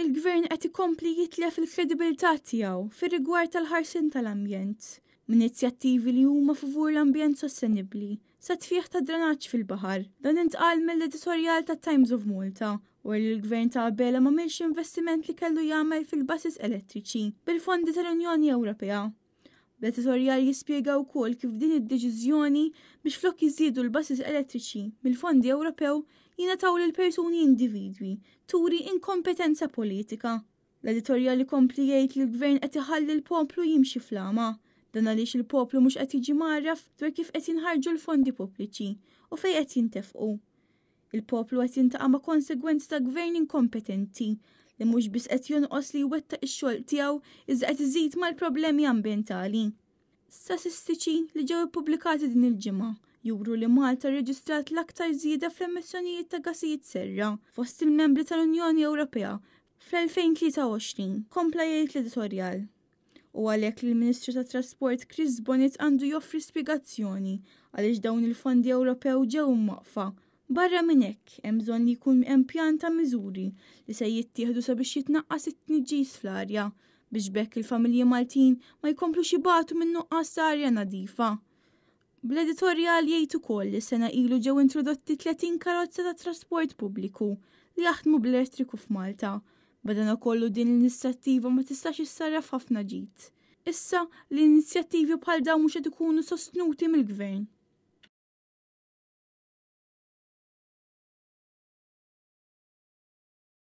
Il-gvern qed ikompli jitlef il-kredibilità tiegħu fir-rigward tal-ħarsien tal-ambjent, b'inizjattivi li huma favur l-ambjent sostenibbli sa tfieħ ta' drenaġġ fil-baħar. Dan intqal mill-editorjal ta' Times of Malta wara li l-gvern ta' qabel ma m'għamilx investiment li kellu jagħmel fil-basis elettriċi bil-fondi tal-Unjoni Ewropea. L-editorjal jispjega wkoll kif din id-deċiżjoni biex flok jiżiedu l-basis elettriċi mill-fondi Ewropew jingħataw lil persuni individwi turi inkompetenza politika. L-editorjal ikompli jgħid li l-gvern qed iħalli l-poplu jimxi fl-ama, dan għaliex il-poplu mhux qed jiġi marraf dwar kif qed jinħarġu l-fondi pubbliċi u fejn qed jintefqu. Il-poplu qed jintaqa' ma' konsegwenzi ta' gvern inkompetenti li mhux biss qed jonqos li jwettaq ix-xogħol tiegħu iżda qed iżid mal-problemi ambjentali. Statistiċi li ġew ippubblikati din il-ġimgħa juru li Malta rreġistrat l-aktar żieda fl-emissjonijiet ta' gassijiet serra fost il-membri tal-Unjoni Ewropea fl-2023, kompla jgħid l-editorjal. U għalhekk li l-Ministru tat Trasport Chris Bonnet għandu joffri spjegazzjoni għaliex dawn il-fondi Ewropew ġew mwaqfa. Barra minn hekk hemm bżonn li jkun hemm pjan ta' miżuri li se jittieħdu sabiex jitnaqqas it-tniġġis fl-arja biex bekk il-familji Maltin ma jkomplux jibatu minn nuqqas ta' arja nadifa. Bl-editorjal jgħid ukoll li sena ilu ġew introdotti 30 karozza ta' trasport pubbliku li jaħdmu bl-elettriku f'Malta. Badana kollu din l-inizjattiva ma tistax issarraf ħafna ġid. Issa l-inizjattivi bħal dawn mhux qed ikunu sostnuti mill-gvern.